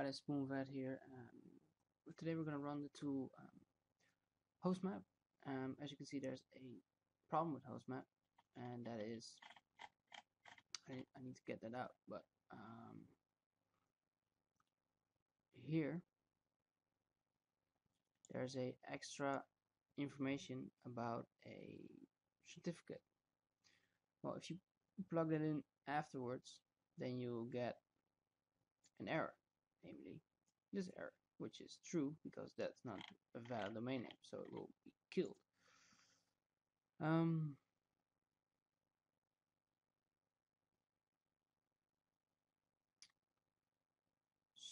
everybody, Spoonfed here. Today we're going to run the tool hostmap. As you can see, there's a problem with hostmap, and that is I need to get that out. But here there's a extra information about a certificate. Well, if you plug that in afterwards, then you'll get an error, namely this error, which is true because that's not a valid domain name, so it will be killed.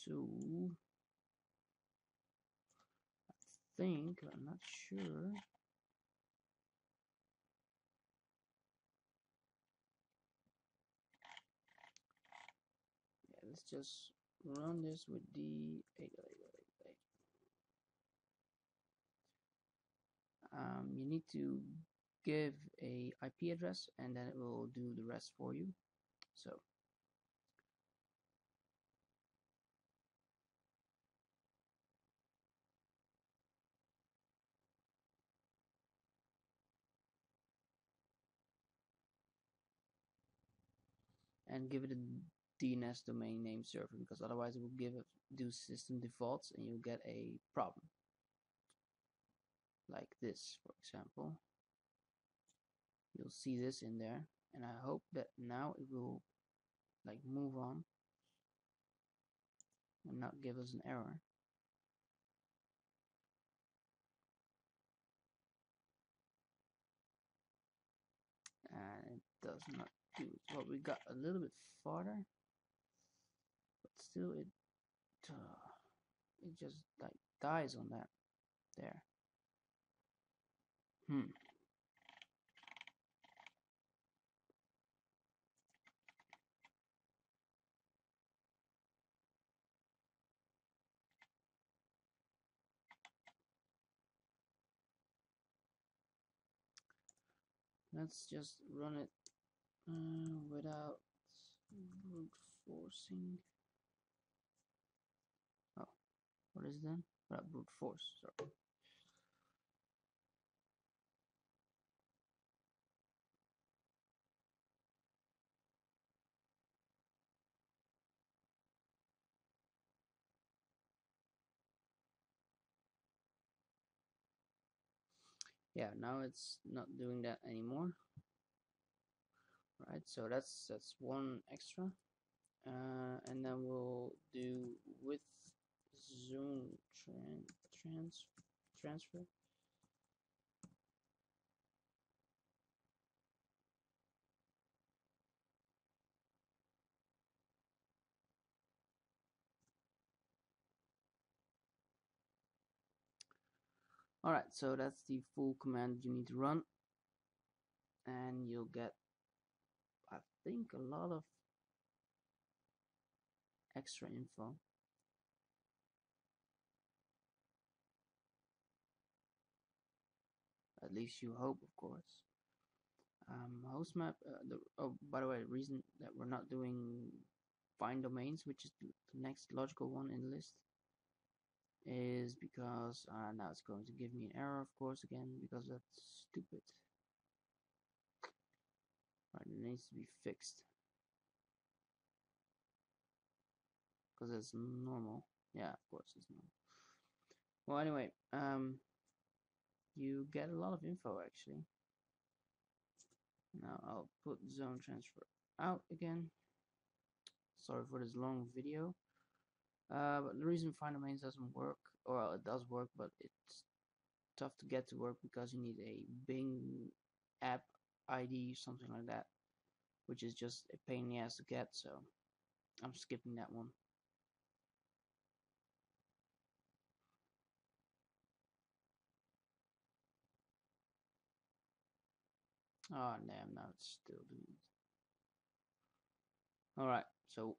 So I think, I'm not sure. Yeah, let's just run this with the you need to give a IP address and then it will do the rest for you. So and give it a DNS domain name server, because otherwise it will do system defaults and you'll get a problem like this. For example, you'll see this in there, and I hope that now it will like move on and not give us an error. And it does not do it. Well, we got a little bit farther, but still it just like dies on that there. Let's just run it without brute forcing. Oh, what is it then? Without brute force, sorry. Yeah, now it's not doing that anymore. Right, so that's one extra, and then we'll do with zone transfer. Alright, so that's the full command you need to run, and you'll get, I think, a lot of extra info. At least you hope, of course. Hostmap, oh, by the way, the reason that we're not doing find domains, which is the next logical one in the list, is because now it's going to give me an error, of course, again, because that's stupid. Right, it needs to be fixed because it's normal. Yeah, of course it's normal. Well, anyway, you get a lot of info actually. Now I'll put zone transfer out again. Sorry for this long video. But the reason find domains doesn't work, or it does work, but it's tough to get to work because you need a Bing app ID, something like that, which is just a pain in the ass to get, so I'm skipping that one. Oh damn, now it's still doing it. Alright, so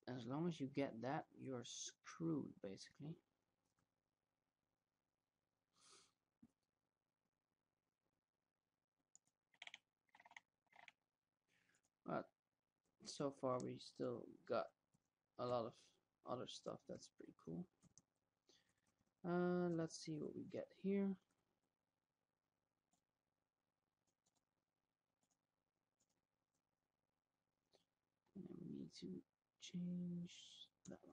as long as you get that, you're screwed basically. But so far we still got a lot of other stuff that's pretty cool. Let's see what we get here. And we need to change that one.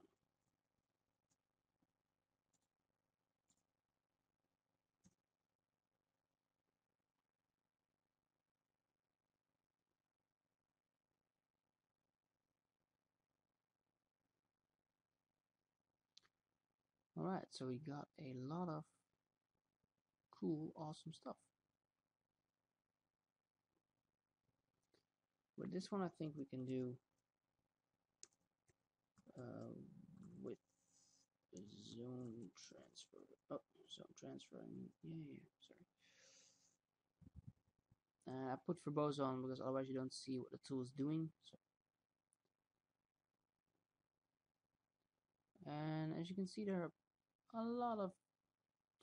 Alright, so we got a lot of cool, awesome stuff. With this one, I think we can do with zone transfer. Oh, zone transfer. Sorry. I put verbose on because otherwise you don't see what the tool is doing. So, and as you can see, there are a lot of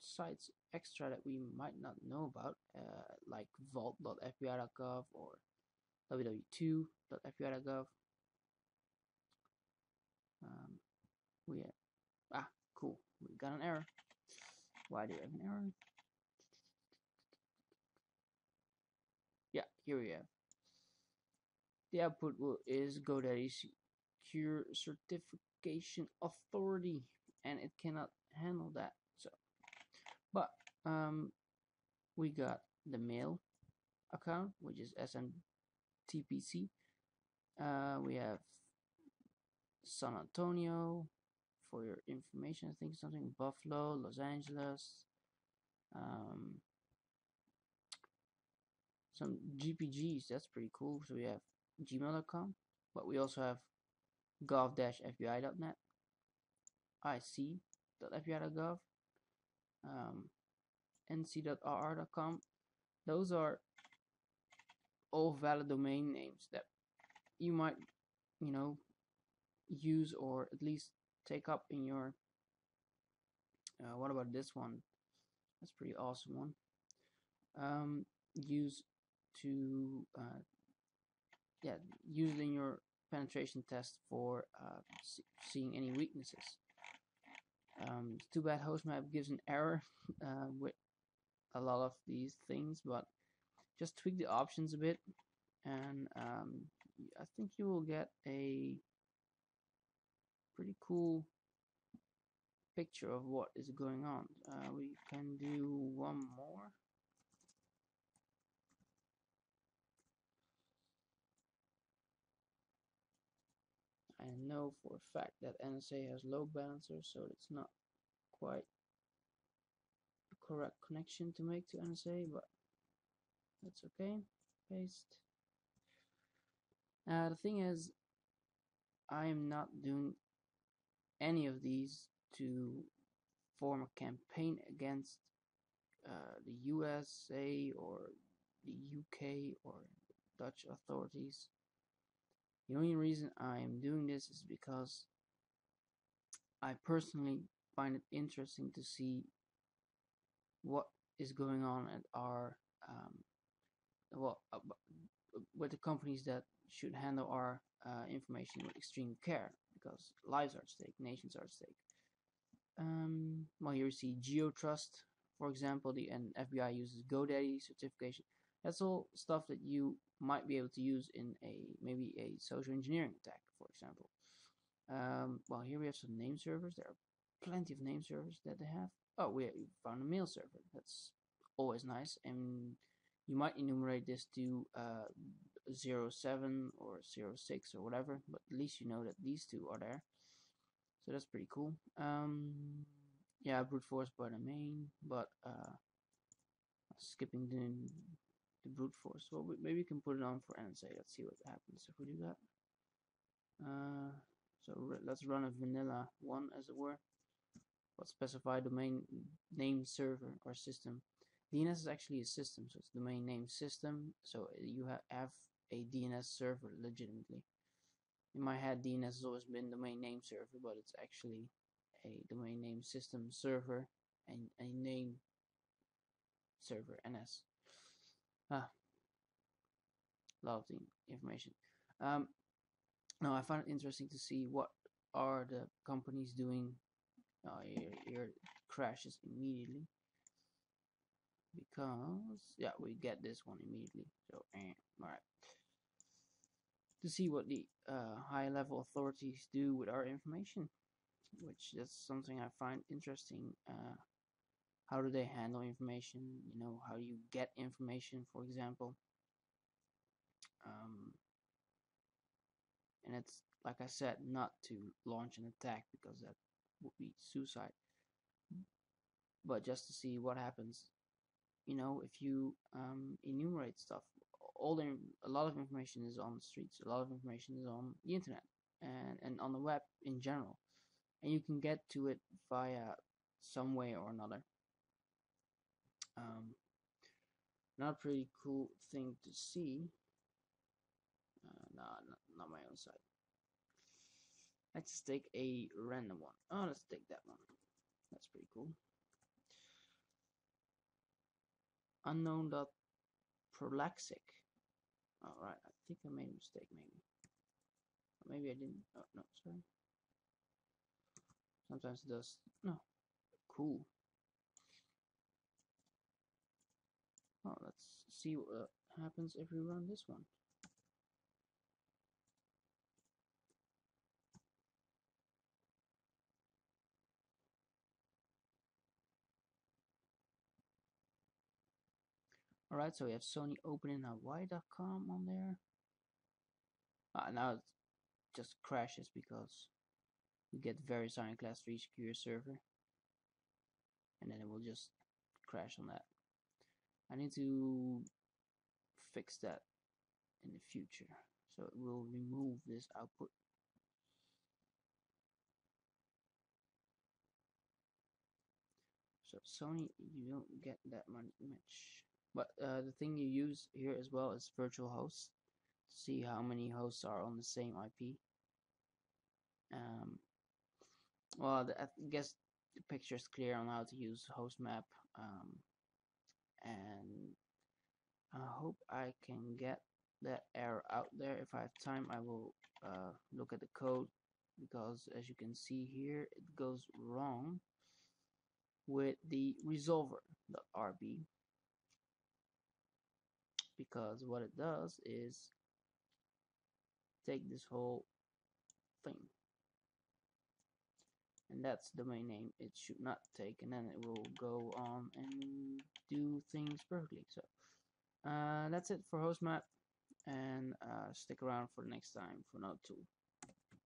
sites extra that we might not know about, like vault.fbi.gov or www2.fbi.gov. We have, cool, we got an error. Why do we have an error? Yeah, here we have. The output is GoDaddy Secure Certification Authority, and it cannot handle that. So, but we got the mail account, which is SMTPC. We have San Antonio for your information. I think something Buffalo, Los Angeles. Some GPGs, that's pretty cool. So we have gmail.com, but we also have gov-fbi.net, ic.fbi.gov, nc.rr.com. Those are all valid domain names that you might, use or at least take up in your what about this one? That's a pretty awesome one. Use to use it in your penetration test for seeing any weaknesses. It's too bad hostmap gives an error with a lot of these things, but just tweak the options a bit, and I think you will get a pretty cool picture of what is going on. We can do one more. I know for a fact that NSA has load balancers, so it's not quite the correct connection to make to NSA, but that's okay. Paste. The thing is, I am not doing any of these to form a campaign against the USA or the UK or Dutch authorities. The only reason I'm doing this is because I personally find it interesting to see what is going on at our with the companies that should handle our information with extreme care, because lives are at stake, nations are at stake. Well, here you see GeoTrust, for example, and FBI uses GoDaddy certification. That's all stuff that you might be able to use in maybe a social engineering attack, for example. Well, here we have some name servers. There are plenty of name servers that they have. Oh, we found a mail server. That's always nice. And you might enumerate this to 07 or 06 or whatever, but at least you know that these two are there. So that's pretty cool. Yeah, brute force by the main, but skipping the brute force. Well, maybe we can put it on for NSA. Let's see what happens if we do that. So let's run a vanilla one, as it were. But specify domain name server or system. DNS is actually a system, so it's domain name system. So you have a DNS server legitimately. In my head, DNS has always been domain name server, but it's actually a domain name system server and a name server, NS. A lot of the information. Now I find it interesting to see what are the companies doing? Here crashes immediately because yeah, we get this one immediately. So all right, to see what the high level authorities do with our information, which is something I find interesting. How do they handle information? How do you get information, for example? Um, and it's, like I said, not to launch an attack because that would be suicide, but just to see what happens. If you enumerate stuff, a lot of information is on the streets, a lot of information is on the internet and on the web in general, and you can get to it via some way or another. Um, not a pretty cool thing to see. No, not my own side. Let's take a random one. Oh, let's take that one. That's pretty cool. Unknown.prolexic. Alright, I think I made a mistake, maybe. Or maybe I didn't. Oh, no, sorry. Sometimes it does. No. Cool. Oh, let's see what happens if we run this one. Alright, so we have Sony opening Hawaii.com on there. Now it just crashes because we get VeriSign class 3 secure server. And then it will just crash on that. I need to fix that in the future. So it will remove this output. So Sony, you don't get that much. But the thing you use here as well is virtual hosts. See how many hosts are on the same IP. Well, I guess the picture is clear on how to use hostmap. And I hope I can get that error out there. If I have time, I will look at the code, because as you can see here, it goes wrong with the resolver.rb, because what it does is take this whole thing, and that's the domain name it should not take, and then it will go on and do things perfectly. So that's it for hostmap, and stick around for the next time for another tool.